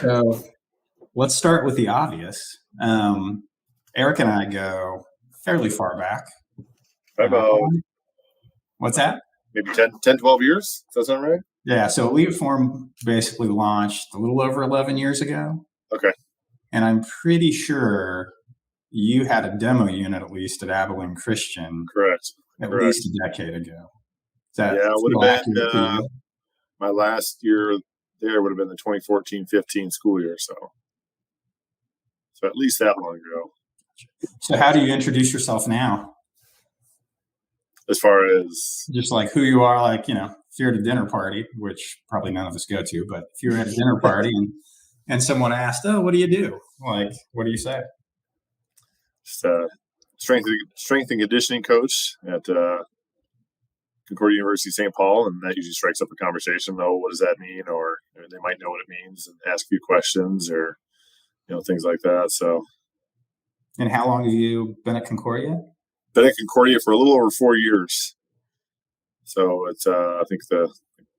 So let's start with the obvious. Eric and I go fairly far back. About What's that? maybe 10, 12 years. Does that sound right? Yeah, so EliteForm basically launched a little over 11 years ago. Okay. And I'm pretty sure you had a demo unit, at least at Abilene Christian, Correct. at least a decade ago. Yeah, it would have been my last year there would have been the 2014-15 school year. So at least that long ago. So how do you introduce yourself now? As far as just like who you are, like, if you're at a dinner party, which probably none of us go to, but if you're at a dinner party and someone asked, "Oh, what do you do?" Like, what do you say? Just strength and conditioning coach at Concordia St. Paul, and that usually strikes up a conversation. Oh, what does that mean? Or they might know what it means and ask a few questions, or things like that. So. And how long have you been at Concordia? Been at Concordia for a little over 4 years. So it's I think the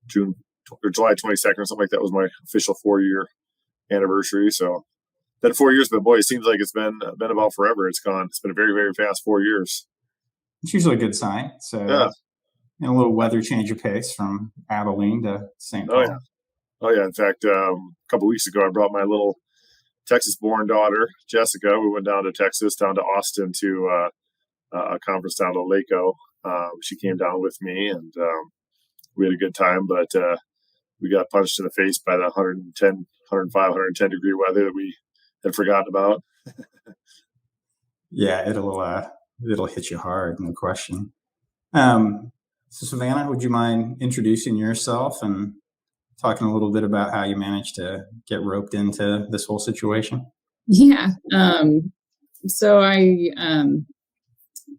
June or July 22nd or something like that was my official 4-year anniversary. So been 4 years, but boy, it seems like it's been about forever. It's been a very, very fast 4 years. It's usually a good sign. So yeah. And a little weather change of pace from Abilene to St. Paul. Oh yeah. In fact, a couple of weeks ago, I brought my little Texas-born daughter, Jessica. We went down to Texas, down to Austin to a conference down to Laco. She came down with me, and we had a good time, but we got punched in the face by the 110, 105, 110 degree weather that we had forgotten about. Yeah, it'll hit you hard, no question. So Savannah, would you mind introducing yourself and talking a little bit about how you managed to get roped into this whole situation? Yeah. So I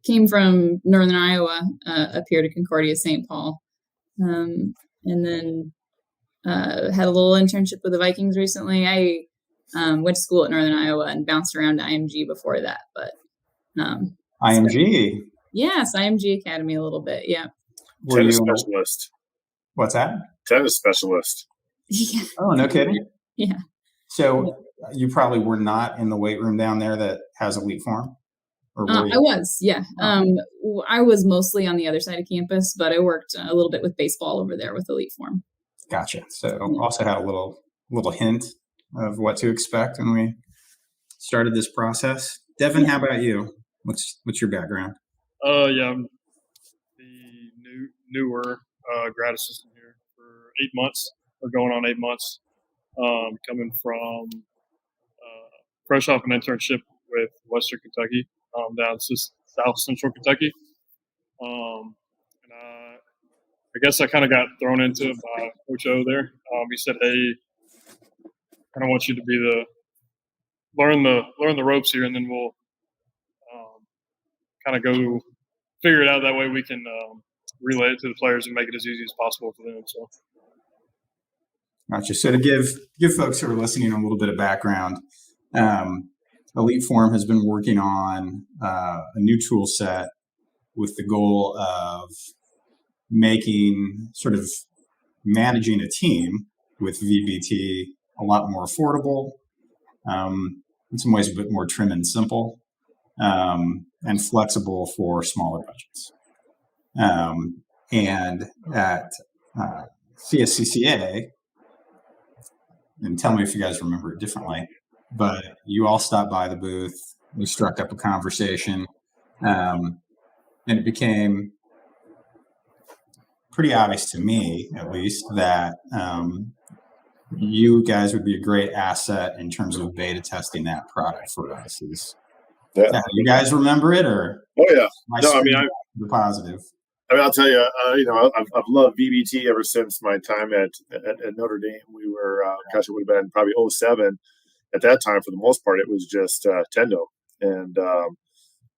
came from Northern Iowa up here to Concordia St. Paul, and then had a little internship with the Vikings recently. I went to school at Northern Iowa and bounced around to IMG before that, but IMG. Yes, IMG Academy a little bit. Yeah. Tennis specialist. What's that? Tennis specialist. Yeah. Oh, no kidding. Yeah. So you probably were not in the weight room down there that has EliteForm? I was, yeah. I was mostly on the other side of campus, but I worked a little bit with baseball over there with EliteForm. Gotcha. So also had a little hint of what to expect when we started this process. Devin, how about you? What's your background? Yeah, I'm the newer grad assistant here for 8 months, or going on 8 months. Coming from fresh off an internship with Western Kentucky, down to South Central Kentucky. And I guess I kind of got thrown into it by Coach O there. He said, "Hey, I kind of want you to be learn the ropes here, and then we'll kind of go figure it out. That way we can relay it to the players and make it as easy as possible for them." So. Gotcha. So to give folks who are listening a little bit of background, EliteForm has been working on a new tool set with the goal of making sort of managing a team with VBT a lot more affordable, in some ways a bit more trim and simple, and flexible for smaller budgets. And at CSCCA, and tell me if you guys remember it differently, but you all stopped by the booth, we struck up a conversation, and it became pretty obvious to me, at least, that you guys would be a great asset in terms of beta testing that product for us. You guys remember it, or? Oh yeah. The positive. I mean, I'll tell you, I've loved VBT ever since my time at Notre Dame. We were, it would have been probably 2007. At that time, for the most part, it was just Tendo. And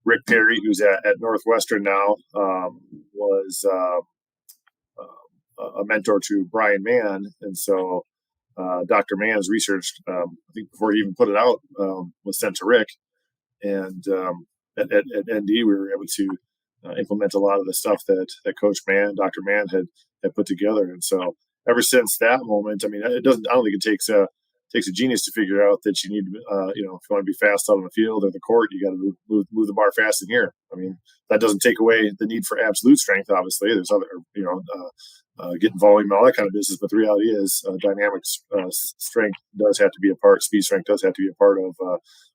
Rick Perry, who's at Northwestern now, was a mentor to Brian Mann. And so Dr. Mann's research, I think before he even put it out, was sent to Rick. And at ND, we were able to implement a lot of the stuff that Coach Mann, Dr. Mann had put together. And so ever since that moment, I mean, I don't think it takes a takes a genius to figure out that you need, if you want to be fast out on the field or the court, you got to move the bar fast in here. I mean, that doesn't take away the need for absolute strength. Obviously, there's other, getting volume and all that kind of business. But the reality is, dynamic strength does have to be a part. Speed strength does have to be a part of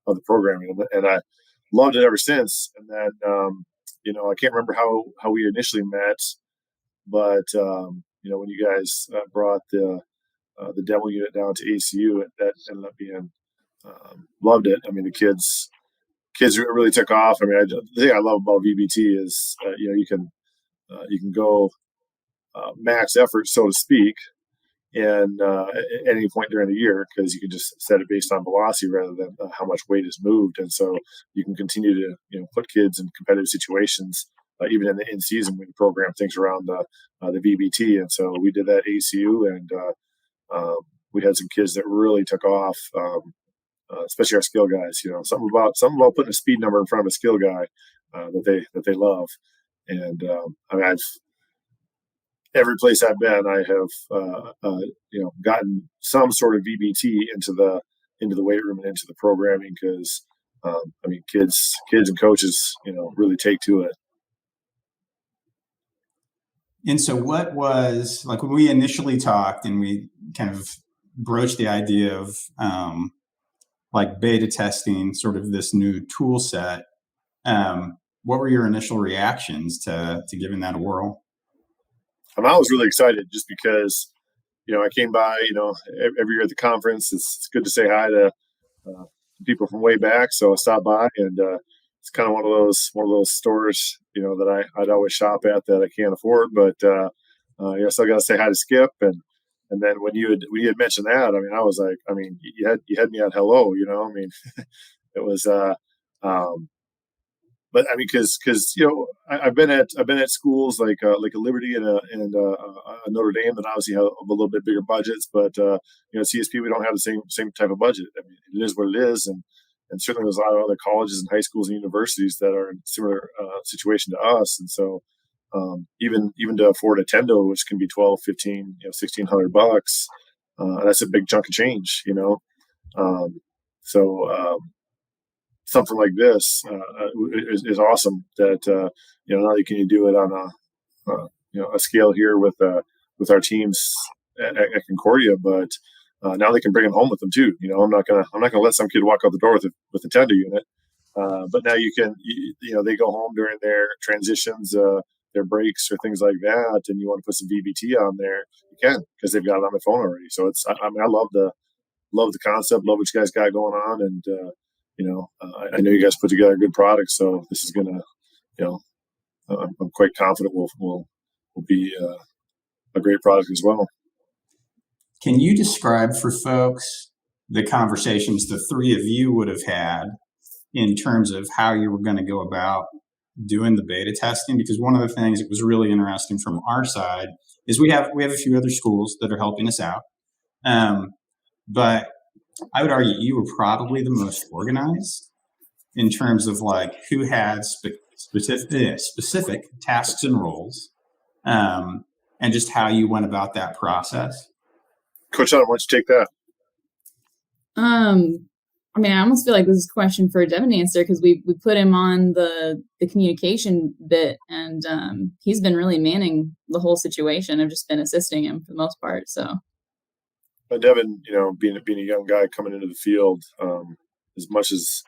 the programming, and I loved it ever since. And then, I can't remember how we initially met, but when you guys brought the demo unit down to ACU, that ended up being loved it. I mean, the kids really took off. I mean, the thing I love about VBT is you can go max effort, so to speak, and at any point during the year, because you can just set it based on velocity rather than how much weight is moved, and so you can continue to put kids in competitive situations even in season when you program things around the VBT. And so we did that ACU, and we had some kids that really took off, especially our skill guys. Something about putting a speed number in front of a skill guy that they love. And I mean, every place I've been, I have gotten some sort of VBT into the weight room and into the programming, because kids and coaches really take to it. And so what was, like, when we initially talked and we kind of broached the idea of beta testing sort of this new tool set, what were your initial reactions to giving that a whirl? I was really excited just because, I came by, every year at the conference. It's good to say hi to people from way back. So I stopped by, and it's kind of one of those stores, that I'd always shop at that I can't afford. But I still got to say hi to Skip, and then when you had mentioned that, I mean, I was like, I mean, you had me at hello, I mean, it was. But I mean, because I've been at schools like a Liberty and a Notre Dame that obviously have a little bit bigger budgets, but CSP, we don't have the same type of budget. I mean, it is what it is, and certainly there's a lot of other colleges and high schools and universities that are in a similar situation to us, and so even to afford a Tendo, which can be $1,200, $1,500, $1,600, that's a big chunk of change, something like this is awesome. That not only can you do it on a scale here with our teams at Concordia, but now they can bring them home with them too. I'm not gonna let some kid walk out the door with a Tendo unit, but now you can. They go home during their transitions, their breaks or things like that, and you want to put some VBT on there, you can, because they've got it on their phone already. So I love the concept, love what you guys got going on, and I know you guys put together a good product, so this is gonna, I'm quite confident will be a great product as well. Can you describe for folks the conversations the three of you would have had in terms of how you were going to go about doing the beta testing? Because one of the things that was really interesting from our side is we have a few other schools that are helping us out, but I would argue you were probably the most organized in terms of who had specific tasks and roles, and just how you went about that process. Coach Adam, why don't you take that? I almost feel like this is a question for Devin to answer, because we put him on the communication bit, and he's been really manning the whole situation. I've just been assisting him for the most part. So. But Devin, being a young guy coming into the field, as much as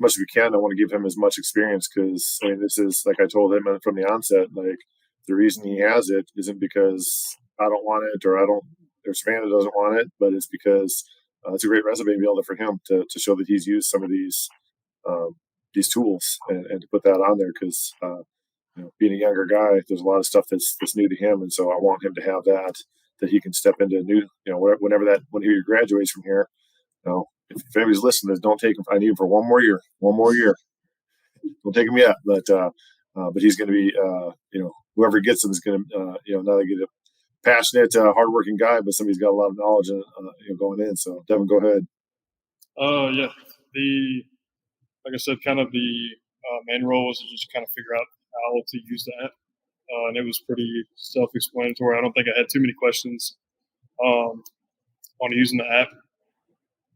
we can, I want to give him as much experience, because this is, like I told him from the onset, the reason he has it isn't because I don't want it or Savannah doesn't want it, but it's because it's a great resume builder for him to show that he's used some of these tools and to put that on there, because being a younger guy, there's a lot of stuff that's new to him, and so I want him to have that he can step into a new, when he graduates from here. If anybody's listening, don't take him. I need him for one more year. Don't take him yet, but he's going to be, whoever gets him is going to, now they get a passionate, hardworking guy, but somebody's got a lot of knowledge going in. So Devin, go ahead. Yeah. Like I said, kind of the main role was to just kind of figure out how to use the app. And it was pretty self-explanatory. I don't think I had too many questions on using the app.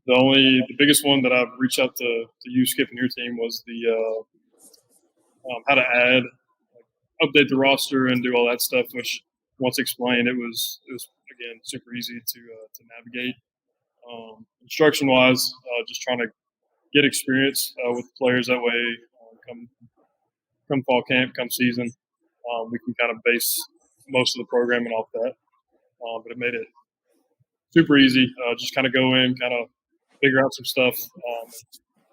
The biggest one that I've reached out to you, Skip, and your team was the how to add, update the roster, and do all that stuff. Which, once explained, it was again super easy to navigate. Instruction wise, just trying to get experience with players. That way, come fall camp, come season, we can kind of base most of the programming off that. But it made it super easy. Just kind of go in, kind of figure out some stuff,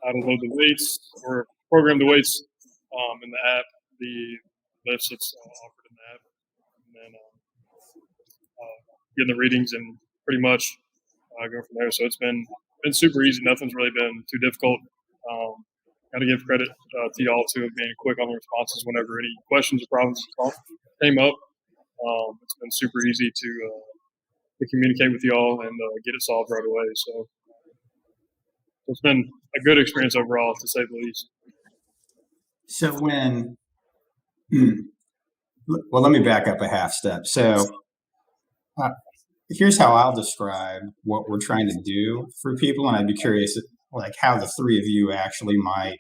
how to load the weights or program the weights in the app, the lifts that's offered in the app, and then getting the readings and pretty much go from there. So it's been super easy. Nothing's really been too difficult. Got to give credit to y'all too of being quick on the responses whenever any questions or problems came up. It's been super easy to communicate with y'all and get it solved right away. So it's been a good experience overall, to say the least. So well, let me back up a half step. So here's how I'll describe what we're trying to do for people, and I'd be curious, like, how the three of you actually might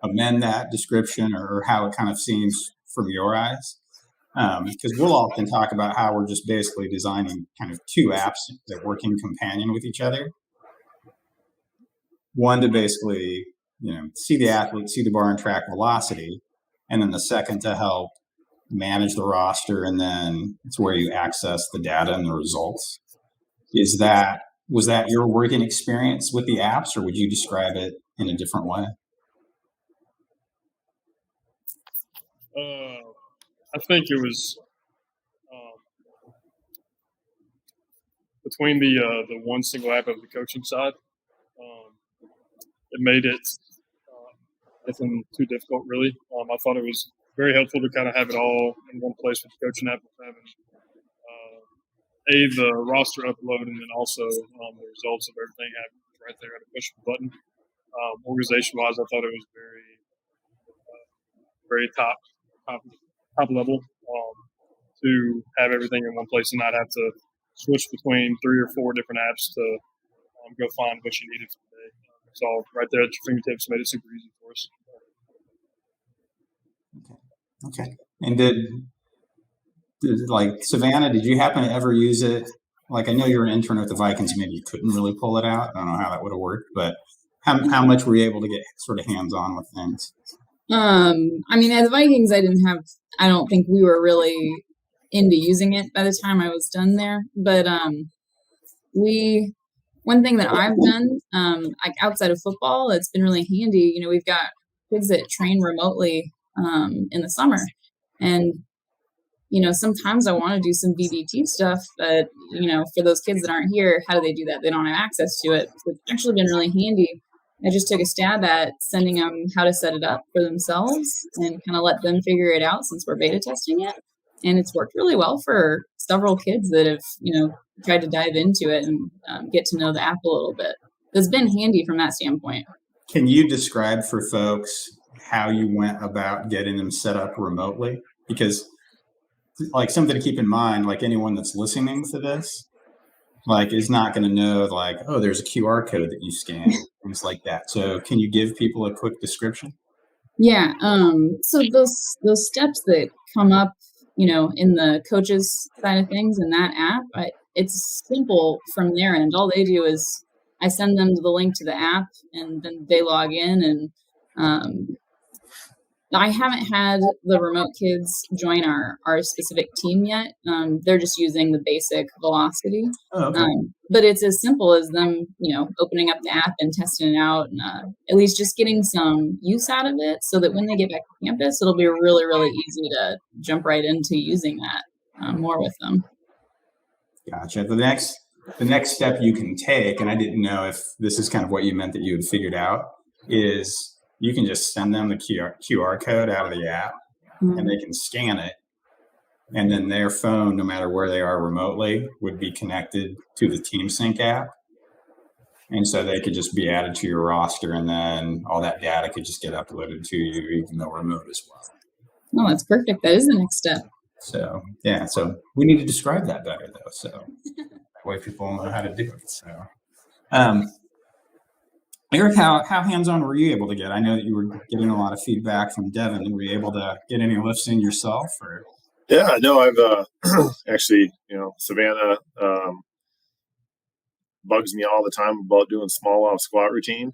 amend that description, or how it kind of seems from your eyes. Because we'll often talk about how we're just basically designing kind of two apps that work in companion with each other. One to basically, see the athlete, see the bar and track velocity, and then the second to help manage the roster, and then it's where you access the data and the results. Was that your working experience with the apps, or would you describe it in a different way? I think it was between the one single app of the coaching side. It made it nothing too difficult, really. I thought it was very helpful to kind of have it all in one place with the coaching app, with having the roster upload, and then also the results of everything happening right there at a push of a button. Organization-wise, I thought it was very top level to have everything in one place and not have to switch between 3 or 4 different apps to go find what you needed for the day. It's all right there at your fingertips. Made it super easy for us. Okay. And did like Savannah, did you happen to ever use it? Like, I know you were an intern with the Vikings, maybe you couldn't really pull it out. I don't know how that would have worked, but how much were you able to get sort of hands-on with things? I mean, at the Vikings, I don't think we were really into using it by the time I was done there. But one thing that I've done, like outside of football, it's been really handy. We've got kids that train remotely in the summer, and sometimes I want to do some VBT stuff, but for those kids that aren't here, how do they do that? They don't have access to it. So it's actually been really handy. I just took a stab at sending them how to set it up for themselves and kind of let them figure it out, since we're beta testing it. And it's worked really well for several kids that have, tried to dive into it and get to know the app a little bit. It's been handy from that standpoint. Can you describe for folks how you went about getting them set up remotely? Because, like, something to keep in mind, like anyone that's listening to this, like, is not going to know, like, oh, there's a QR code that you scan, things like that. So can you give people a quick description? Yeah. So those steps that come up, in the coaches side of things in that app, it's simple from there. And all they do is I send them the link to the app, and then they log in. And I haven't had the remote kids join our specific team yet. They're just using the basic velocity. Oh, okay. But it's as simple as them, opening up the app and testing it out, and at least just getting some use out of it, so that when they get back to campus, it'll be really, really easy to jump right into using that more with them. Gotcha. The next step you can take, and I didn't know if this is kind of what you meant that you had figured out, is you can just send them the QR code out of the app, and they can scan it. And then their phone, no matter where they are remotely, would be connected to the TeamSync app. And so they could just be added to your roster, and then all that data could just get uploaded to you, even though remote as well. Oh, that's perfect. That is the next step. So, yeah. So we need to describe that better, though. So that way people know how to do it. So, Eric, how hands-on were you able to get? I know that you were getting a lot of feedback from Devin. Were you able to get any lifts in yourself? Or? Yeah, no, I've actually, Savannah bugs me all the time about doing small off squat routine,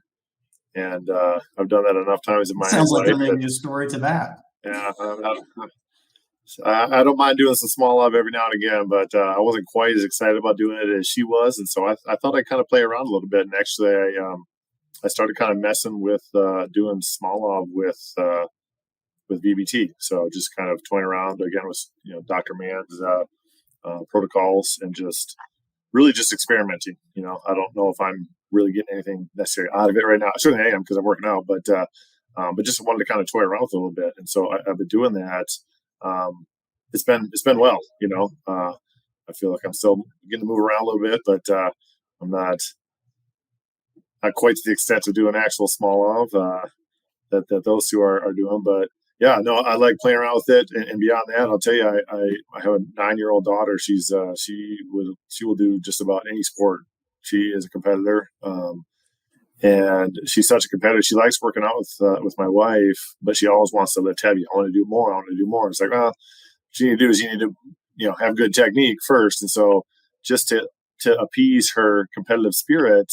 and I've done that enough times in my Sounds like life. there may be a story to that. Yeah, I don't mind doing some small off every now and again, but I wasn't quite as excited about doing it as she was, and so I thought I'd kind of play around a little bit. And actually, I started kind of messing with doing small off with VBT. So just kind of toying around again with Dr. Mann's protocols and just really just experimenting. I don't know if I'm really getting anything necessarily out of it right now. I certainly I am because I'm working out, but just wanted to kind of toy around with it a little bit. And so I've been doing that. It's been well. I feel like I'm still getting to move around a little bit, but I'm not quite to the extent of doing actual small of that those two are doing. But yeah, no, I like playing around with it, and beyond that, I'll tell you, I have a 9-year-old daughter. She will do just about any sport. She is a competitor, and she's such a competitor. She likes working out with my wife, but she always wants to lift heavy. I want to do more. I want to do more. It's like, well, what you need to do is you need to have good technique first, and so just to appease her competitive spirit.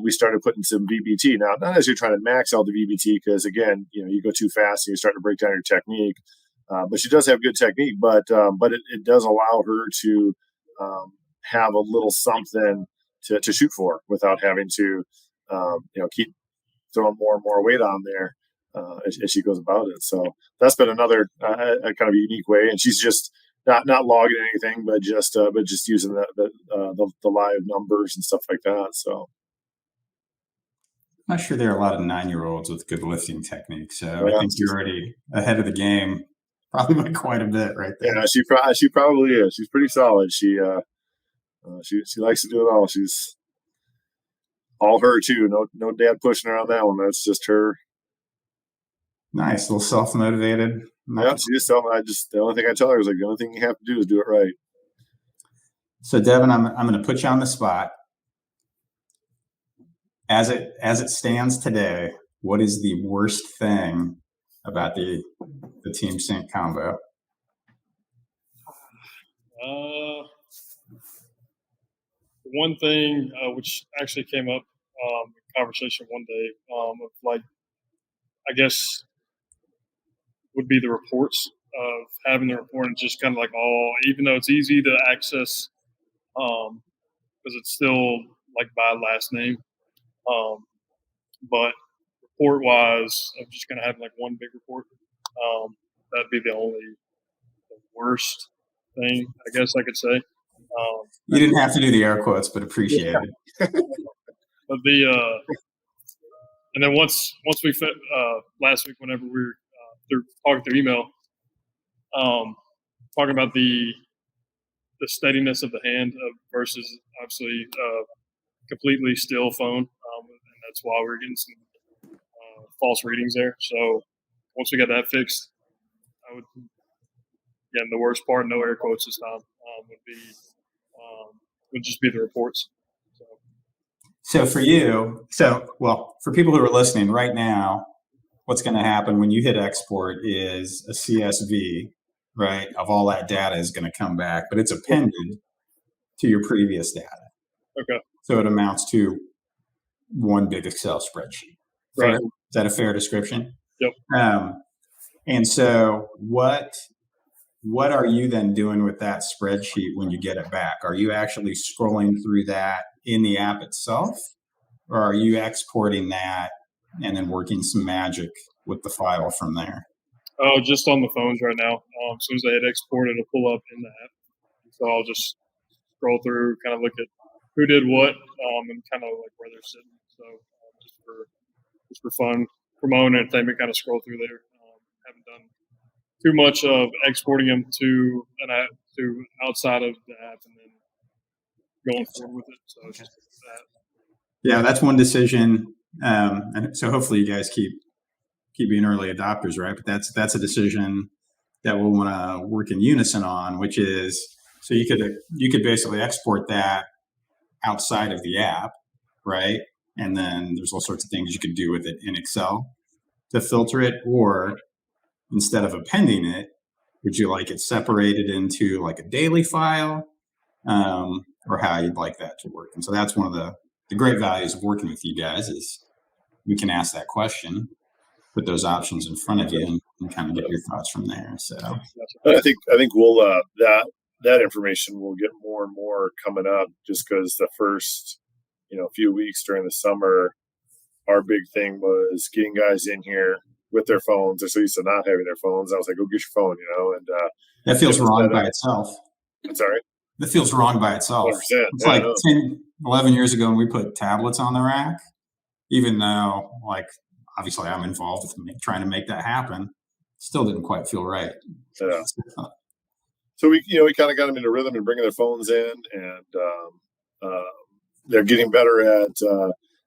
We started putting some VBT. Now, not as you're trying to max out the VBT, because again, you go too fast and you start to break down your technique. But she does have good technique, but it does allow her to have a little something to shoot for without having to keep throwing more and more weight on there as she goes about it. So that's been another a kind of unique way, and she's just not logging anything, but just using the live numbers and stuff like that. So. I'm not sure there are a lot of 9-year-olds with good lifting technique, so Yeah, I think you're already ahead of the game, probably by quite a bit, right there. Yeah, she probably is. She's pretty solid. She likes to do it all. She's all her too. No dad pushing her on that one. That's just her. Nice, a little self-motivated. Yeah, she just the only thing I tell her is like the only thing you have to do is do it right. So Devin, I'm going to put you on the spot. As it stands today, what is the worst thing about the TeamSync combo? One thing which actually came up in conversation one day of like, I guess, would be the reports of having the report and just kind of like even though it's easy to access, because it's still like by last name. But report wise, I'm just gonna have like one big report. That'd be the worst thing, I guess I could say. You didn't have to do the air quotes, but appreciate it. But and then once we last week, whenever we were talking through email, talking about the steadiness of the hand versus obviously completely still phone, and that's why we were getting some false readings there. So once we got that fixed, again, the worst part, no air quotes this time, would just be the reports. So for you, for people who are listening right now, what's going to happen when you hit export is a CSV, right, of all that data is going to come back, but it's appended to your previous data. Okay. So it amounts to one big Excel spreadsheet. Right. Is that a fair description? Yep. And so what are you then doing with that spreadsheet when you get it back? Are you actually scrolling through that in the app itself, or are you exporting that and then working some magic with the file from there? Oh, just on the phones right now. As soon as I hit export, it'll pull up in the app. So I'll just scroll through, kind of look at who did what, and kind of like where they're sitting. So just for fun, for my own entertainment, kind of scroll through there. Haven't done too much of exporting them to an app, to outside of the app, and then going forward with it. So it's just that. Yeah, that's one decision. And so hopefully you guys keep being early adopters, right? But that's a decision that we'll want to work in unison on, which is, so you could basically export that outside of the app, right? and then there's all sorts of things you could do with it in Excel to filter it, or instead of appending it, would you like it separated into like a daily file, or how you'd like that to work? And so that's one of the great values of working with you guys is we can ask that question, put those options in front of you, and kind of get your thoughts from there. So I think we'll that information will get more and more coming up, just because the first few weeks during the summer, our big thing was getting guys in here with their phones. They're so used to not having their phones. I was like, go get your phone, and that feels wrong by itself. I'm sorry. That feels wrong by itself. 100%. It's like 10, 11 years ago when we put tablets on the rack, even though, like, obviously I'm involved with trying to make that happen, still didn't quite feel right. Yeah. So we kind of got them into rhythm and bringing their phones in, and they're getting better at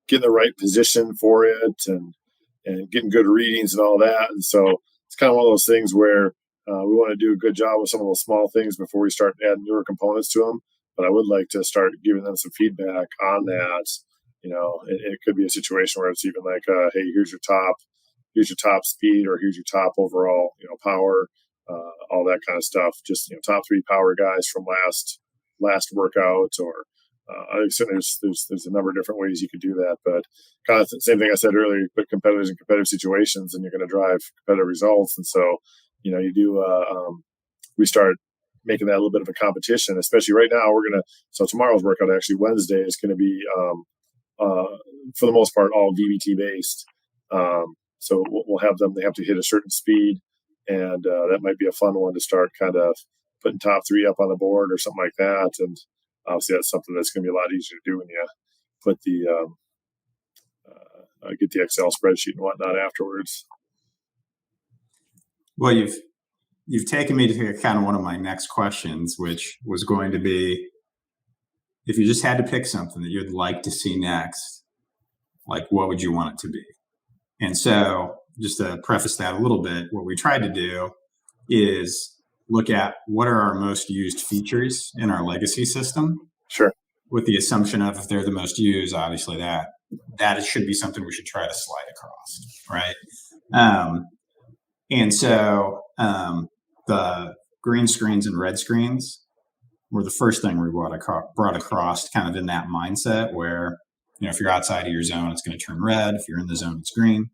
getting the right position for it and getting good readings and all that. And so it's kind of one of those things where we want to do a good job with some of those small things before we start adding newer components to them. But I would like to start giving them some feedback on that. It could be a situation where it's even like, hey, here's your top speed, or here's your top overall, power, all that kind of stuff. Just top 3 power guys from last workout, or I think there's a number of different ways you could do that. But kind of the same thing I said earlier: you put competitors in competitive situations, and you're going to drive competitive results. And so you do. We start making that a little bit of a competition, especially right now. So tomorrow's workout, actually Wednesday, is going to be for the most part all VBT based. So we'll have them. They have to hit a certain speed, and that might be a fun one to start kind of putting top 3 up on the board or something like that. And obviously, that's something that's going to be a lot easier to do when you put get the Excel spreadsheet and whatnot afterwards. Well, you've taken me to kind of one of my next questions, which was going to be, if you just had to pick something that you'd like to see next, like what would you want it to be? And so just to preface that a little bit, what we tried to do is look at what are our most used features in our legacy system. Sure. With the assumption of if they're the most used, obviously that should be something we should try to slide across, right? And so the green screens and red screens were the first thing we brought across, kind of in that mindset where, if you're outside of your zone, it's going to turn red. If you're in the zone, it's green.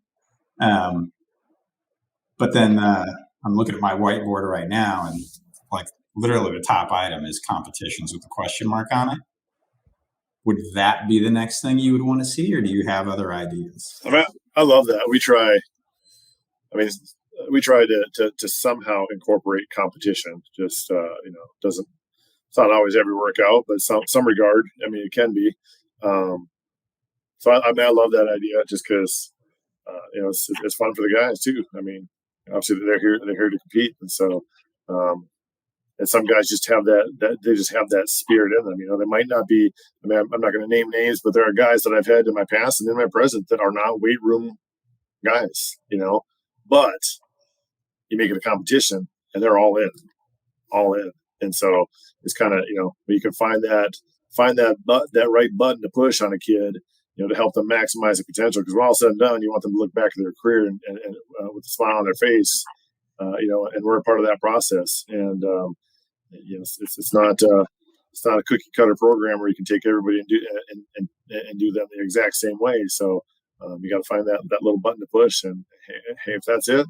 But then I'm looking at my whiteboard right now, and like literally the top item is competitions with a question mark on it. Would that be the next thing you would want to see, or do you have other ideas? I love that. We try to somehow incorporate competition. Just it's not always every workout, but some regard. It can be. So I love that idea, just because it's fun for the guys too. Obviously they're here to compete, and so and some guys just have that they just have that spirit in them. They might not be. I'm not going to name names, but there are guys that I've had in my past and in my present that are not weight room guys. But you make it a competition, and they're all in. And so it's kind of you can find that right button to push on a kid, to help them maximize the potential. Because when all said and done, you want them to look back at their career and with a smile on their face, and we're a part of that process. And it's not a cookie cutter program where you can take everybody and do them the exact same way. So you got to find that little button to push. And hey, if that's it,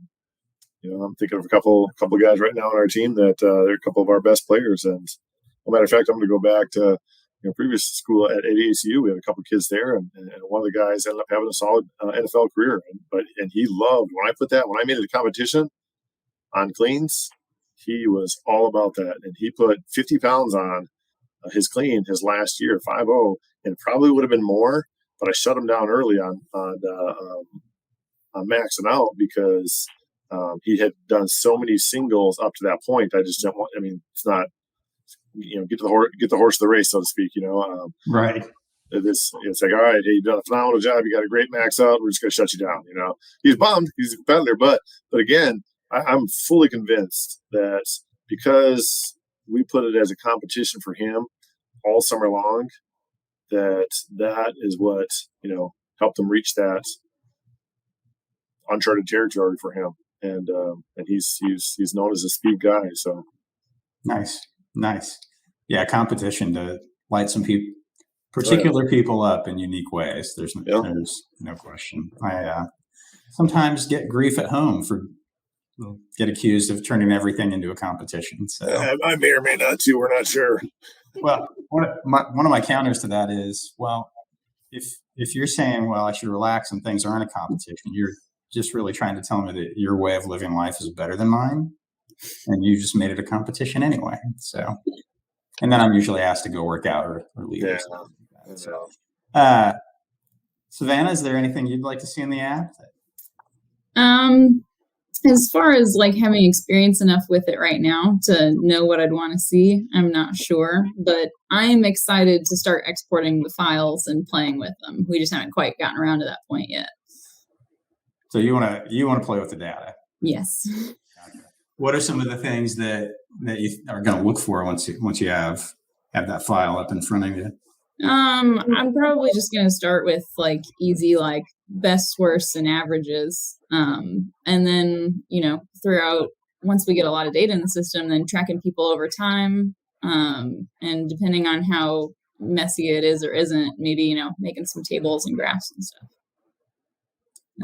I'm thinking of a couple of guys right now on our team that they're a couple of our best players. And as a matter of fact, I'm going to go back to previous school at ASU. We had a couple of kids there, and one of the guys ended up having a solid NFL career. And he loved when I made it a competition on cleans. He was all about that, and he put 50 pounds on his clean his last year, 5.0, and probably would have been more, but I shut him down early on maxing out because he had done so many singles up to that point. I just don't want. It's not. Get the horse to the race, so to speak. Right. It's like, all right, hey, you've done a phenomenal job. You got a great max out. We're just going to shut you down. He's bummed. He's a competitor, but again, I'm fully convinced that because we put it as a competition for him all summer long, that is what, helped him reach that uncharted territory for him. And he's known as a speed guy. So nice. Yeah, competition to light some particular people up in unique ways. There's no question. I sometimes get grief at home get accused of turning everything into a competition. So I may or may not too. We're not sure. Well, one of my counters to that is, well, if you're saying, well, I should relax and things aren't a competition, you're just really trying to tell me that your way of living life is better than mine, and you just made it a competition anyway. So, and then I'm usually asked to go work out or leave. Yeah. So, Savannah, is there anything you'd like to see in the app? As far as like having experience enough with it right now to know what I'd want to see, I'm not sure, but I am excited to start exporting the files and playing with them. We just haven't quite gotten around to that point yet. So you want to play with the data? Yes. What are some of the things that you are going to look for once you have that file up in front of you? I'm probably just going to start with like easy, like best, worst, and averages. And then, throughout, once we get a lot of data in the system, then tracking people over time. And depending on how messy it is or isn't, maybe, making some tables and graphs and stuff.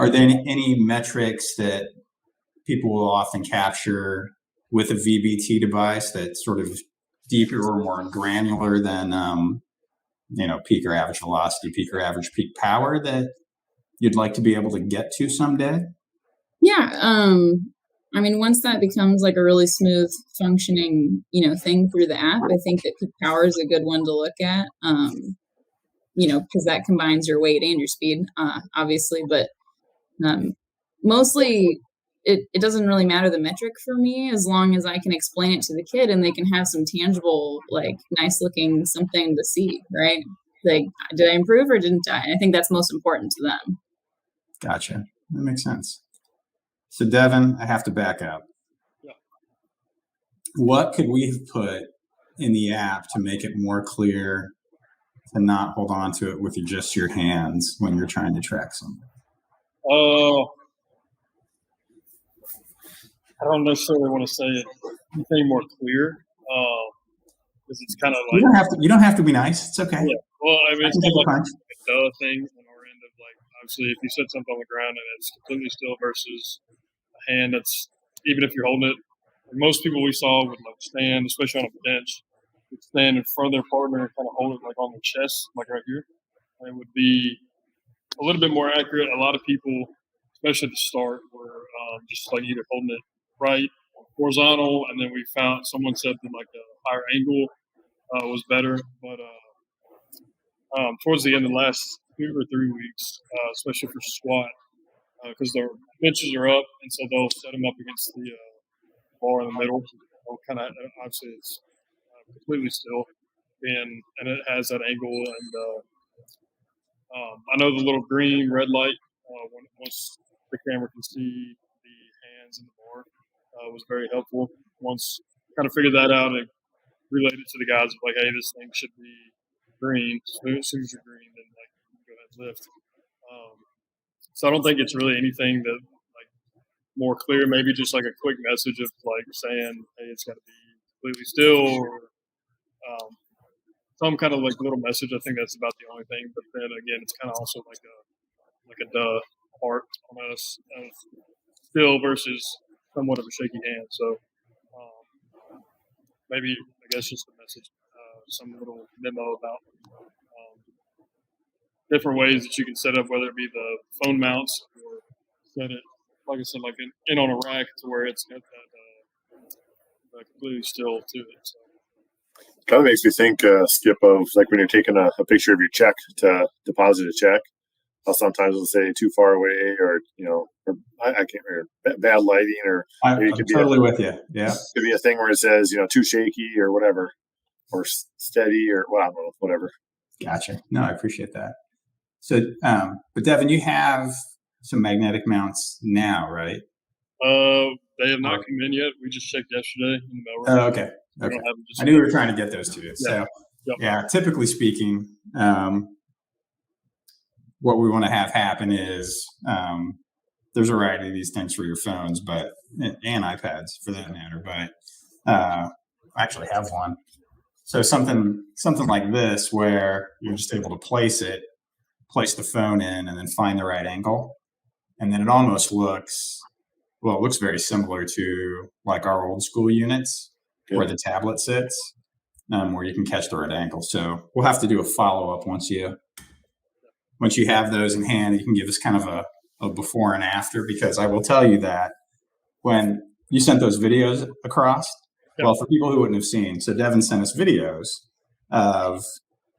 Are there any metrics that people will often capture with a VBT device that's sort of deeper or more granular than, peak or average velocity, peak or average peak power that you'd like to be able to get to someday? Yeah. Once that becomes like a really smooth functioning, thing through the app, I think that peak power is a good one to look at, because that combines your weight and your speed, obviously. But mostly it doesn't really matter the metric for me, as long as I can explain it to the kid and they can have some tangible, like nice looking something to see, right? Like, did I improve or didn't I? I think that's most important to them. Gotcha. That makes sense. So Devin, I have to back up. Yeah. What could we have put in the app to make it more clear to not hold on to it with just your hands when you're trying to track something? I don't necessarily want to say anything more clear, because it's kind of like you don't have to be nice. It's okay. Yeah. Well, it's kind of like a duh thing on our end of like, obviously, if you set something on the ground and it's completely still versus a hand that's, even if you're holding it, most people we saw would like stand, especially on a bench, would stand in front of their partner and kind of hold it like on their chest, like right here. And it would be a little bit more accurate. A lot of people, especially at the start, were just like either holding it right, horizontal, and then we found someone said that like a higher angle was better. But towards the end of the last 2 or 3 weeks, especially for squat, because their benches are up, and so they'll set them up against the bar in the middle. Kind of, obviously, it's completely still, and it has that angle. And I know the little green red light, once the camera can see the hands in the bar, was very helpful. Once kind of figured that out and relayed it to the guys, like, hey, this thing should be green. So as soon as you're green, then like go ahead and lift. So I don't think it's really anything that like more clear. Maybe just like a quick message of like saying, hey, it's got to be completely still, or some kind of like little message. I think that's about the only thing. But then again, it's kind of also like a duh part on us of still versus somewhat of a shaky hand. So maybe I guess just a message, some little memo about different ways that you can set up, whether it be the phone mounts or set it, like I said, like in on a rack to where it's got that completely still to it. So. Kind of makes me think, Skip, of like when you're taking a picture of your check to deposit a check. How sometimes it'll say too far away, or or I can't remember, bad lighting, or I'm totally with you. Yeah, could be a thing where it says too shaky or whatever, or steady, or well, I don't know, whatever. Gotcha. No, I appreciate that. So, but Devin, you have some magnetic mounts now, right? They have not come in yet. We just checked yesterday in the mailroom. Oh, okay. I knew we were trying to get those to you. Yeah. Yep. Yeah, typically speaking, what we want to have happen is there's a variety of these things for your phones, and iPads for that matter. But I actually have one. So something like this, where you're just able to place the phone in, and then find the right angle, and then it almost looks very similar to like our old school units where the tablet sits, where you can catch the right angle. So we'll have to do a follow up once you have those in hand. You can give us kind of a before and after, because I will tell you that when you sent those videos across, well, for people who wouldn't have seen, so Devin sent us videos of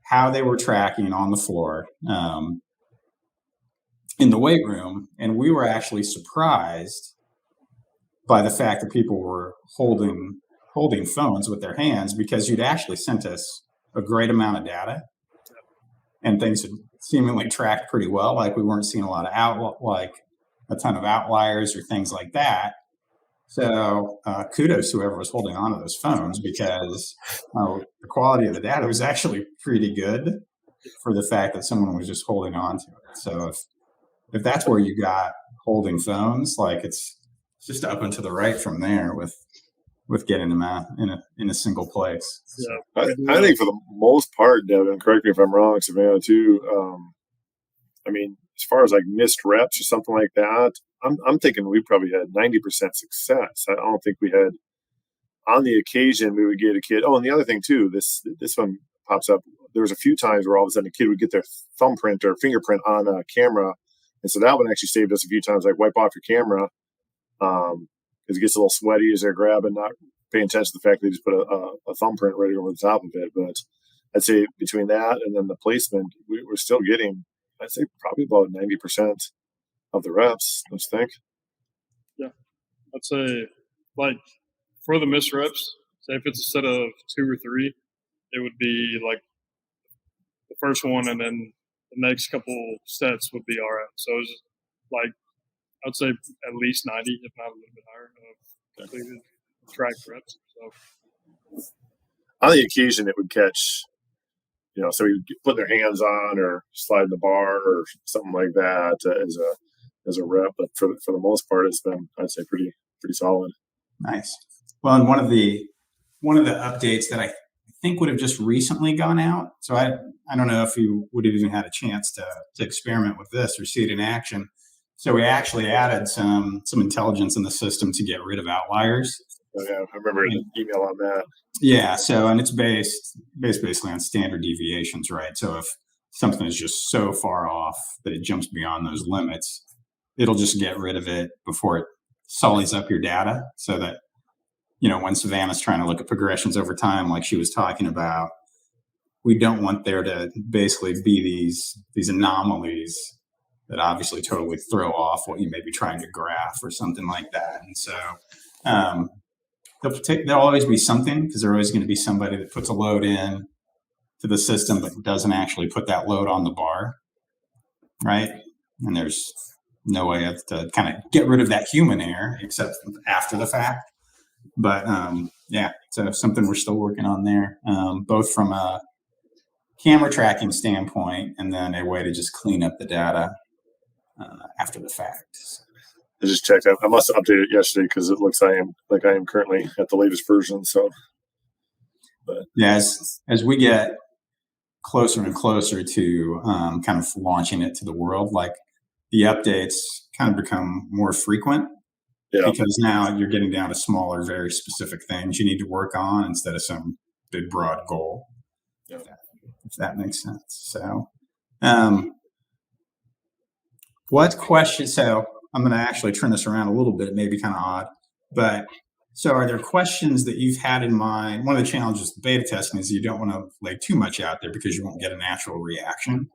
how they were tracking on the floor in the weight room, and we were actually surprised by the fact that people were holding phones with their hands, because you'd actually sent us a great amount of data, and things had seemingly tracked pretty well. Like, we weren't seeing a lot of a ton of outliers or things like that. So kudos to whoever was holding on to those phones, because the quality of the data was actually pretty good for the fact that someone was just holding on to it. So if that's where you got holding phones, like, it's just up and to the right from there with getting them out in a single place. Yeah, I think for the most part, Devin, correct me if I'm wrong, Savannah too. I mean, as far as like missed reps or something like that, I'm thinking we probably had 90% success. I don't think we had, on the occasion we would get a kid. Oh, and the other thing too, this one pops up. There was a few times where all of a sudden a kid would get their thumbprint or fingerprint on a camera, and so that one actually saved us a few times. Like, wipe off your camera, because it gets a little sweaty as they're grabbing, not paying attention to the fact that they just put a thumbprint right over the top of it. But I'd say between that and then the placement, we're still getting, I'd say, probably about 90% of the reps. Don't you think? Yeah, I'd say, like, for the missed reps, say if it's a set of 2 or 3, it would be like the first one, and then the next couple sets would be all right. So it's like, I'd say at least 90, if not a little bit higher, of completed track reps. So on the occasion, it would catch, so you put their hands on or slide the bar or something like that as a rep. But for the most part, it's been, I'd say, pretty solid. Nice. Well, and one of the updates that I think would have just recently gone out. So I don't know if you would have even had a chance to experiment with this or see it in action. So we actually added some intelligence in the system to get rid of outliers. Oh, yeah, I remember an email on that. Yeah. So, and it's based basically on standard deviations, right? So if something is just so far off that it jumps beyond those limits, it'll just get rid of it before it sullies up your data, so that, when Savannah's trying to look at progressions over time, like she was talking about, we don't want there to basically be these anomalies that obviously totally throw off what you may be trying to graph or something like that. And so there'll always be something, because there's always going to be somebody that puts a load in to the system but doesn't actually put that load on the bar, right? And there's no way to kind of get rid of that human error except after the fact. But so something we're still working on there, both from a camera tracking standpoint and then a way to just clean up the data after the fact. I just checked. I must have updated it yesterday, because it looks I am currently at the latest version. So, but yeah, as we get closer and closer to kind of launching it to the world, like, the updates kind of become more frequent. Yeah. Because now you're getting down to smaller, very specific things you need to work on instead of some big, broad goal. Yeah. If that makes sense. So, what question? So I'm going to actually turn this around a little bit. It may be kind of odd, but so are there questions that you've had in mind? One of the challenges with beta testing is you don't want to lay too much out there, because you won't get a natural reaction.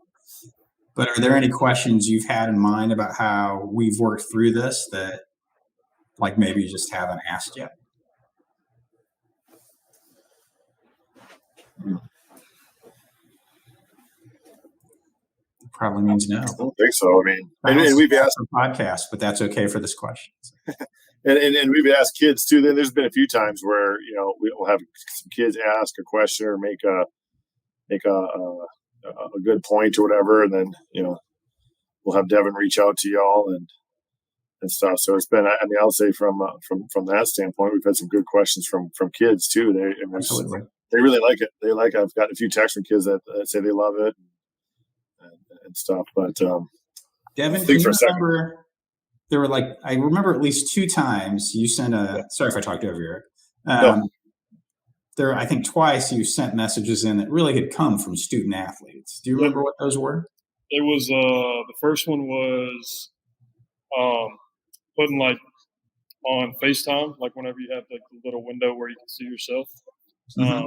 But are there any questions you've had in mind about how we've worked through this that, like, maybe you just haven't asked yet? Probably means no. I don't think so. I mean, and we've asked a podcast, but that's okay for this question. and we've asked kids too. Then there's been a few times where we'll have some kids ask a question or make a make a good point or whatever, and then we'll have Devin reach out to y'all and stuff. So it's been, I mean, I'll say from that standpoint, we've had some good questions from kids too. They really like it. I've got a few texts from kids that say they love it and stuff. But Devin, do you remember? There were I remember at least 2 times you sent sorry if I talked over you. No. There, I think twice you sent messages in that really had come from student athletes. Do you remember what those were? It was the first one was putting on FaceTime, whenever you have the little window where you can see yourself. We had a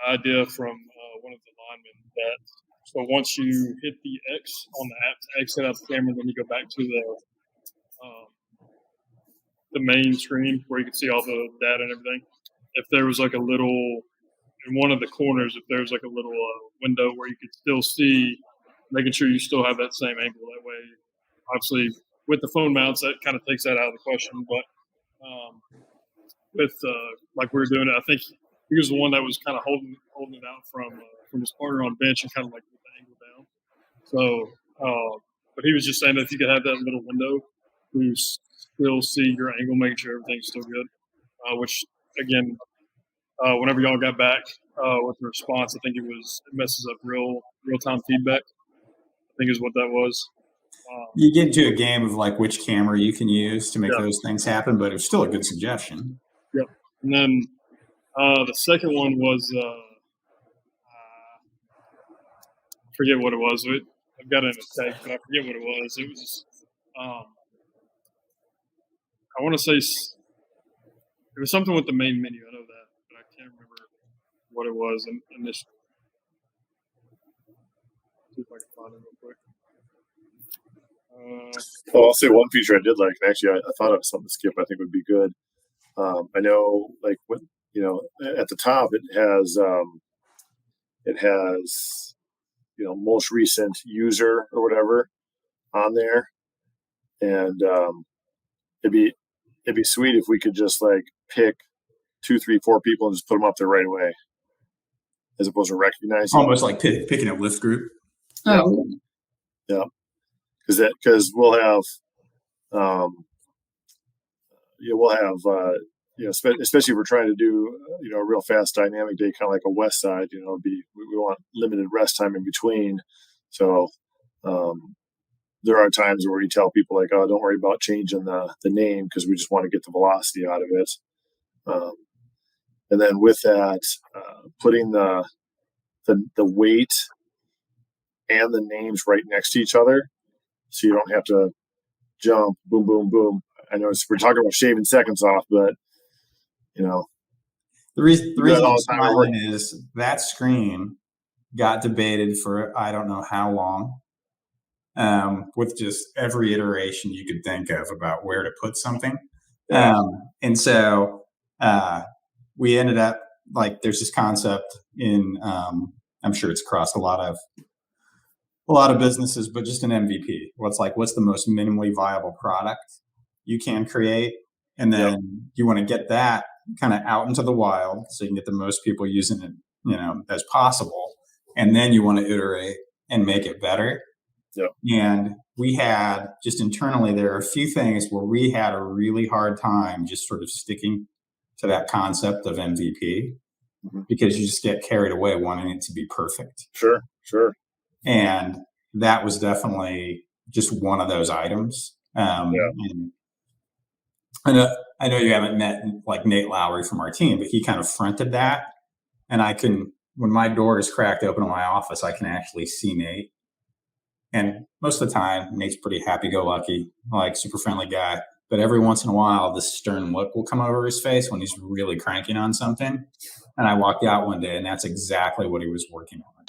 idea from one of the linemen that so once you hit the X on the app to exit out the camera, then you go back to the main screen where you can see all the data and everything. If there was a little in one of the corners, if there's a little window where you could still see, making sure you still have that same angle. That way, obviously, with the phone mounts, that kind of takes that out of the question. But with we were doing it, I think he was the one that was kind of holding it out from his partner on bench and kind of with the angle down. So, but he was just saying that if you could have that little window, you still see your angle, making sure everything's still good. Which again, whenever y'all got back with the response, I think it messes up real time feedback. I think is what that was. You get into a game of which camera you can use to make those things happen, but it was still a good suggestion. Yep. And then the second one was forget what it was. I've got it in a text, but I forget what it was. It was I want to say it was something with the main menu. I know that, but I can't remember what it was initially. See if I can find it real quick. Well, I'll say one feature I did like, and actually I thought of something to skip. I think would be good. I know, when at the top it has most recent user or whatever on there, and it'd be sweet if we could just pick 2, 3, 4 people and just put them up there right away, as opposed to recognizing. Almost like picking a lift group. Oh, yeah. Because we'll have, especially if we're trying to do, a real fast dynamic day, kind of like a West Side. We want limited rest time in between. So there are times where you tell people oh, don't worry about changing the name because we just want to get the velocity out of it. And then with that, putting the weight and the names right next to each other, so you don't have to jump, boom, boom, boom. I know we're talking about shaving seconds off, but the reason I'm smiling is that screen got debated for I don't know how long, with just every iteration you could think of about where to put something. And so we ended up there's this concept in I'm sure it's across a lot of businesses, but just an MVP. What's the most minimally viable product you can create, and then you want to get that kind of out into the wild so you can get the most people using it, as possible, and then you want to iterate and make it better. Yep. And we had just internally, there are a few things where we had a really hard time just sort of sticking to that concept of MVP, because you just get carried away wanting it to be perfect. Sure. And that was definitely just one of those items. And I know you haven't met Nate Lowry from our team, but he kind of fronted that. And when my door is cracked open in my office, I can actually see Nate. And most of the time, Nate's pretty happy-go-lucky, super friendly guy. But every once in a while, this stern look will come over his face when he's really cranking on something. And I walked out one day, and that's exactly what he was working on.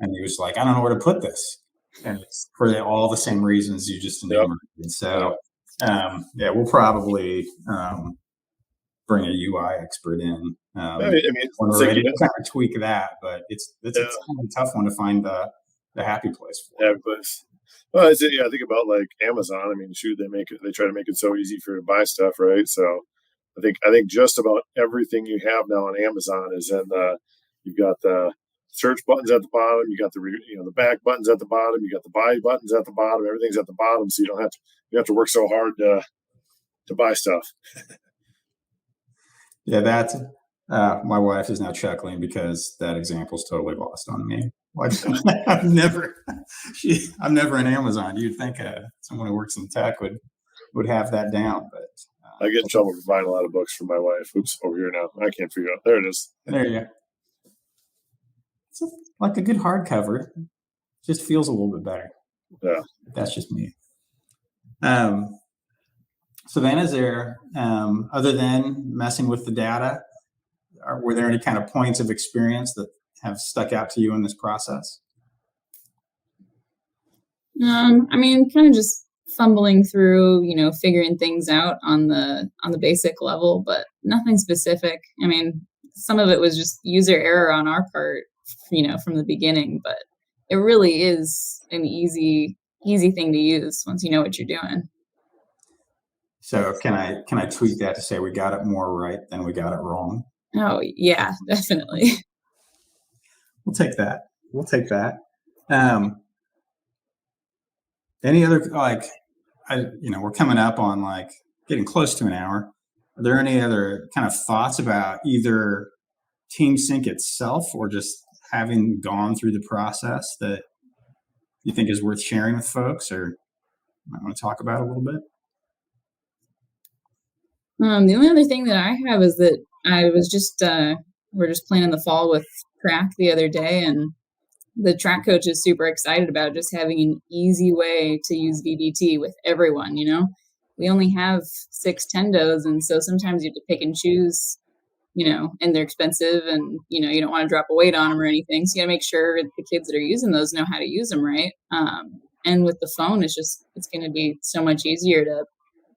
And he was like, I don't know where to put this. And it's for all the same reasons you just enumerated. And so, we'll probably bring a UI expert in. When we're ready to kind of tweak that, but it's a tough one to find the happy place for. Happy place. Well, I think about Amazon. They try to make it so easy for you to buy stuff, right? So I think just about everything you have now on Amazon is in the You've got the search buttons at the bottom. You got the back buttons at the bottom. You got the buy buttons at the bottom. Everything's at the bottom, so you have to work so hard to buy stuff. Yeah, that's my wife is now chuckling because that example is totally lost on me. Like, I'm never in Amazon. You'd think someone who works in tech would have that down, but I get in trouble for buying a lot of books for my wife. Oops, over here now. I can't figure it out. There it is. There you go. It's like a good hardcover. Just feels a little bit better. Yeah. That's just me. So then, is there, other than messing with the data, were there any kind of points of experience that have stuck out to you in this process? I mean, kind of just fumbling through, figuring things out on the basic level, but nothing specific. I mean, some of it was just user error on our part, from the beginning, but it really is an easy thing to use once you know what you're doing. So can I tweak that to say we got it more right than we got it wrong? Oh yeah, definitely. We'll take that. Any other, we're coming up on getting close to an hour. Are there any other kind of thoughts about either TeamSync itself or just having gone through the process that you think is worth sharing with folks, or might want to talk about a little bit? The only other thing that I have is that I was just we're just playing in the fall with track the other day, and the track coach is super excited about just having an easy way to use VBT with everyone. We only have 6 tendos, and so sometimes you have to pick and choose, and they're expensive, and you don't want to drop a weight on them or anything, so you gotta make sure the kids that are using those know how to use them right. And with the phone, it's going to be so much easier to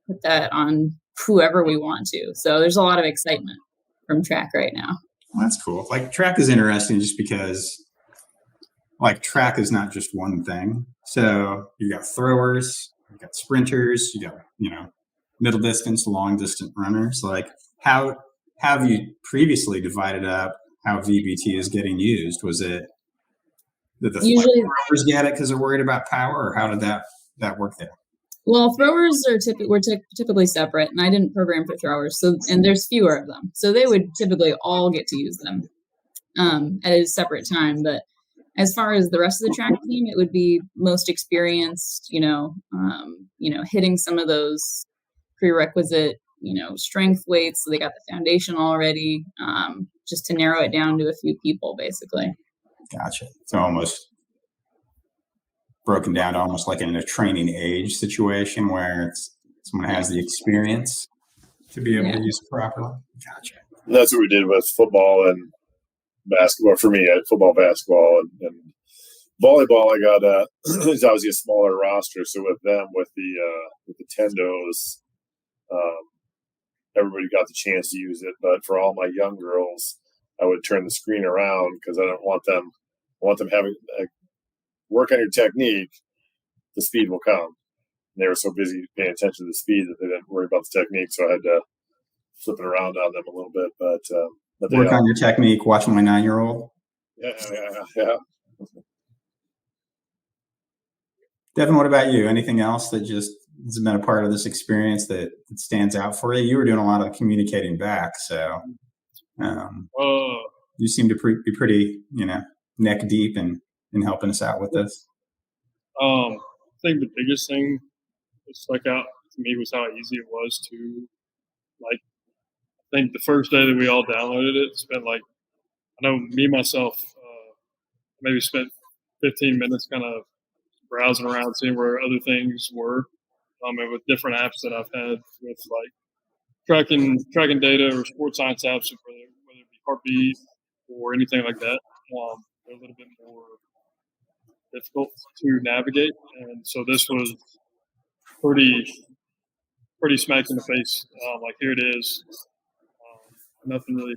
put that on whoever we want to. So there's a lot of excitement from track right now. Well, that's cool. Track is interesting just because track is not just one thing. So you got throwers, you got sprinters, you got, middle distance, long distance runners. How have you previously divided up how VBT is getting used? Was it that the usually throwers get it because they're worried about power, or how did that work there? Well, throwers are typically separate, and I didn't program for throwers, and there's fewer of them, so they would typically all get to use them at a separate time. But as far as the rest of the track team, it would be most experienced, hitting some of those prerequisite, strength weights, so they got the foundation already, just to narrow it down to a few people, basically. Gotcha. So almost broken down to almost like in a training age situation where someone has the experience to be able to use it properly. Gotcha. That's what we did with football and basketball. For me, I had football, basketball, and volleyball. I got it's obviously a smaller roster, so with the tendos, everybody got the chance to use it. But for all my young girls, I would turn the screen around because I don't want them. I want them having work on your technique. The speed will come. And they were so busy paying attention to the speed that they didn't worry about the technique. So I had to flip it around on them a little bit. But work on your technique. Watch my 9-year-old. Yeah. Devin, what about you? Anything else that just has been a part of this experience that stands out for you? You were doing a lot of communicating back, so you seem to be pretty, neck deep in helping us out with this. I think the biggest thing that stuck out to me was how easy it was to, I think the first day that we all downloaded it, spent I know me, myself, maybe spent 15 minutes kind of browsing around, seeing where other things were, and with different apps that I've had with tracking data or sports science apps, whether it be heartbeat or anything like that. They're a little bit more difficult to navigate, and so this was pretty smack in the face. Here it is, nothing really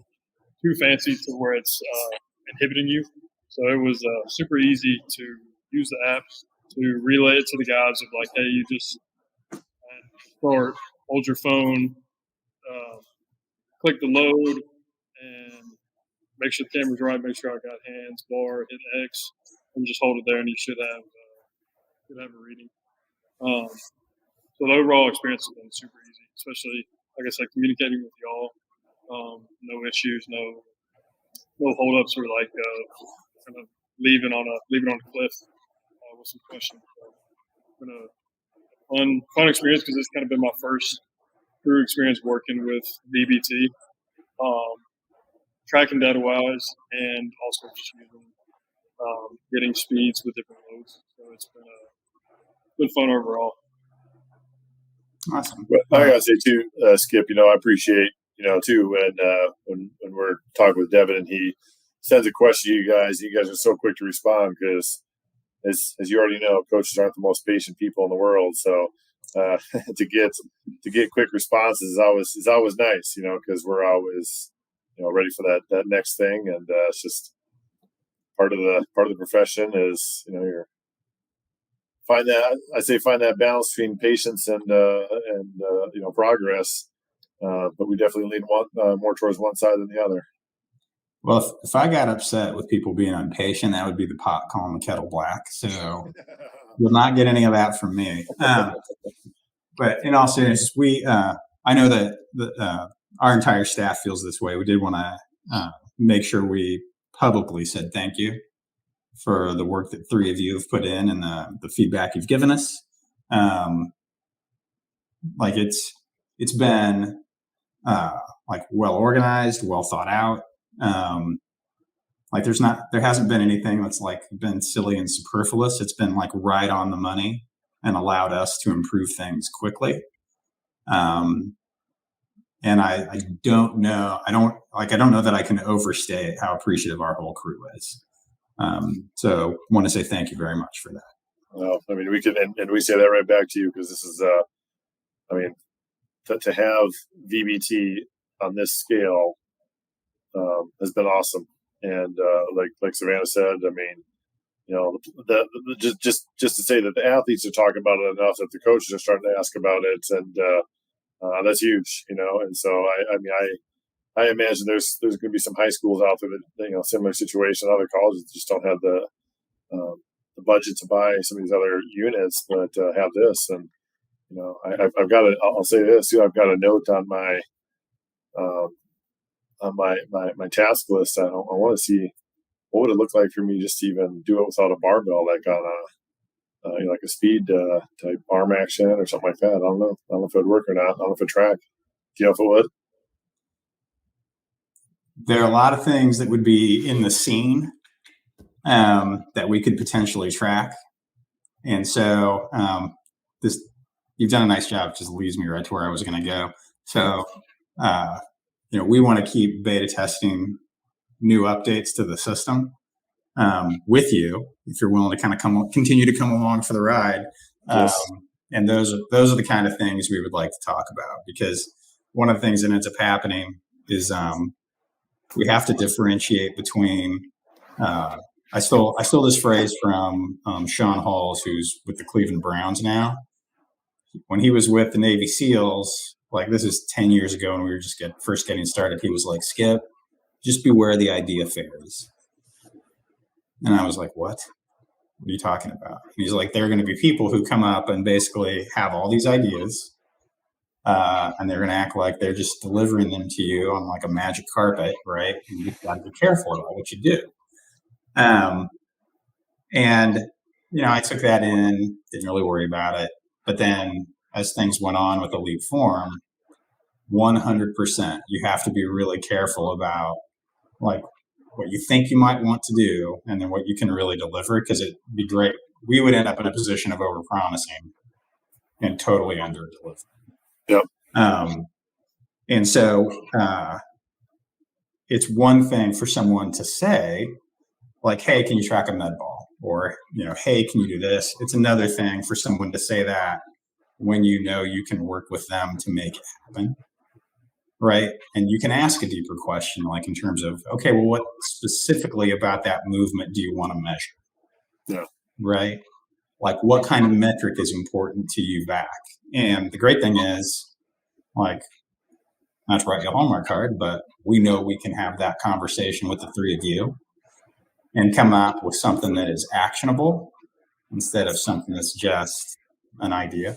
too fancy to where it's inhibiting you. So it was super easy to use the app to relay it to the guys of hey, you just start, hold your phone, click the load, and make sure the camera's right, make sure I got hands, bar, hit X, and just hold it there, and you should have a reading. So the overall experience has been super easy, especially, like I said, communicating with y'all. No issues, no holdups, or like kind of leaving on a cliff with some questions. So it's been a fun experience because it's kind of been my first true experience working with VBT, tracking data wise, and also just using getting speeds with different loads. So it's been fun overall. Awesome. But I gotta say too, Skip, I appreciate, too, when we're talking with Devin and he sends a question to you guys are so quick to respond because as you already know, coaches aren't the most patient people in the world. So to get quick responses is always nice, because we're always, ready for that next thing. And it's just part of the profession is, you're find that balance between patience and progress. But we definitely lean more towards one side than the other. Well, if I got upset with people being impatient, that would be the pot calling the kettle black. So you'll not get any of that from me. But in all seriousness, I know that our entire staff feels this way. We did want to make sure we publicly said thank you for the work that three of you have put in and the feedback you've given us. Like it's been like well organized, well thought out. Like there hasn't been anything that's like been silly and superfluous. It's been like right on the money and allowed us to improve things quickly. And I don't know that I can overstate how appreciative our whole crew is. So want to say thank you very much for that. Well, I mean, we can, and we say that right back to you because this is, to have VBT on this scale has been awesome. And like Savannah said, I mean, just to say that the athletes are talking about it enough that the coaches are starting to ask about it, and that's huge, And so I imagine there's going to be some high schools out there that similar situation. Other colleges just don't have the budget to buy some of these other units, but have this. And I've got I'll say this too. I've got a note on my task list. I want to see what would it look like for me just to even do it without a barbell, like on a like a speed type arm action or something like that. I don't know if it would work or not. I don't know if it track. Do you know if it would? There are a lot of things that would be in the scene that we could potentially track. And so you've done a nice job. It just leads me right to where I was going to go. So, we want to keep beta testing new updates to the system with you, if you're willing to kind of continue to come along for the ride. Yes. And those are the kind of things we would like to talk about, because one of the things that ends up happening is we have to differentiate between I stole this phrase from Sean Halls, who's with the Cleveland Browns now. When he was with the Navy SEALs, like this is 10 years ago, and we were just first getting started, he was like, Skip, just beware the idea fairies. And I was like, what? What are you talking about? And he's like, there are going to be people who come up and basically have all these ideas, and they're going to act like they're just delivering them to you on like a magic carpet, right? And you've got to be careful about what you do. And, I took that in, didn't really worry about it. But then as things went on with EliteForm, 100%, you have to be really careful about like what you think you might want to do and then what you can really deliver, because it'd be great. We would end up in a position of over-promising and totally under-delivering. Yep. And so it's one thing for someone to say, like, hey, can you track a med ball? Or, hey, can you do this? It's another thing for someone to say that when you can work with them to make it happen. Right. And you can ask a deeper question, like in terms of, okay, well, what specifically about that movement do you want to measure? Yeah. Right. Like what kind of metric is important to you back? And the great thing is, like, not to write you a Hallmark card, but we know we can have that conversation with the three of you and come up with something that is actionable instead of something that's just an idea.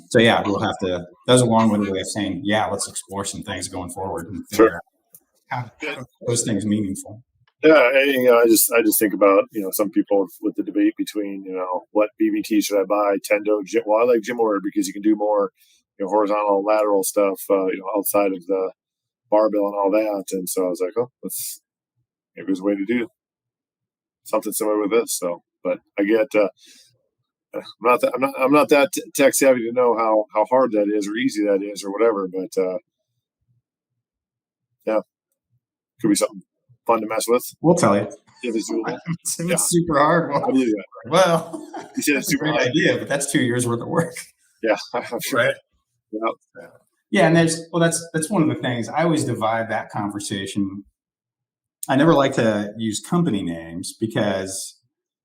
So yeah, we'll have to. That was a long-winded way of saying, yeah, let's explore some things going forward and figure out how to make those things meaningful. Yeah, and, I just think about some people with the debate between what BBT should I buy, Tendo, Gym. Well, I like Gym Order because you can do more horizontal and lateral stuff outside of the barbell and all that. And so I was like, maybe there's a way to do something similar with this. So, but I get I'm not that tech savvy to know how hard that is or easy that is or whatever. But yeah, could be something fun to mess with. We'll tell you. If it's doable. If it's super hard, I believe that. Well, You said it's that's a great idea, but that's 2 years worth of work. Yeah, I'm sure. Right. Yeah. Yeah, and that's one of the things. I always divide that conversation. I never like to use company names because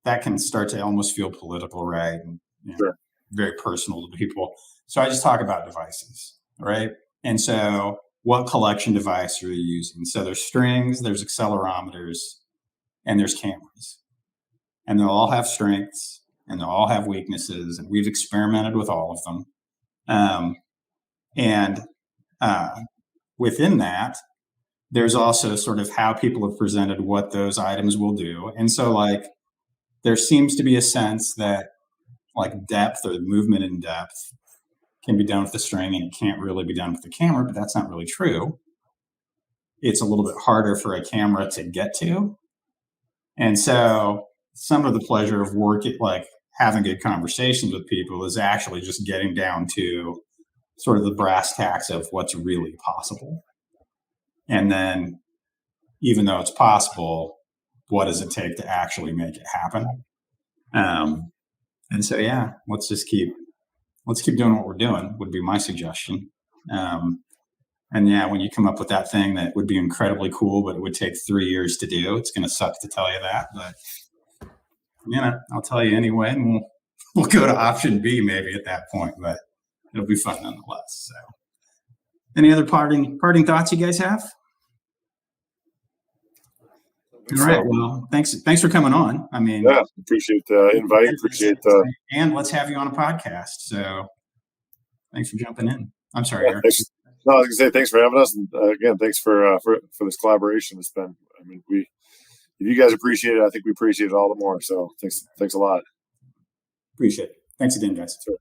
that can start to almost feel political, right? And Sure. very personal to people. So I just talk about devices, right? And so what collection device are you using? So there's strings, there's accelerometers, and there's cameras. And they'll all have strengths and they'll all have weaknesses. And we've experimented with all of them. Within that, there's also sort of how people have presented what those items will do. And so there seems to be a sense that depth or movement in depth can be done with the string and it can't really be done with the camera, but that's not really true. It's a little bit harder for a camera to get to. And so some of the pleasure of working, having good conversations with people is actually just getting down to sort of the brass tacks of what's really possible. And then even though it's possible, what does it take to actually make it happen? And so, yeah, let's keep doing what we're doing would be my suggestion. And yeah, when you come up with that thing that would be incredibly cool, but it would take 3 years to do, it's going to suck to tell you that, but I'll tell you anyway, and we'll go to option B maybe at that point, but it'll be fun nonetheless. So any other parting thoughts you guys have? All right. Well, thanks for coming on. I mean, yeah, appreciate the invite. Appreciate the and let's have you on a podcast. So thanks for jumping in. I'm sorry, Eric. No, I was gonna say thanks for having us, and again, thanks for this collaboration. It's been, if you guys appreciate it, I think we appreciate it all the more. So thanks a lot. Appreciate it. Thanks again, guys. Sure.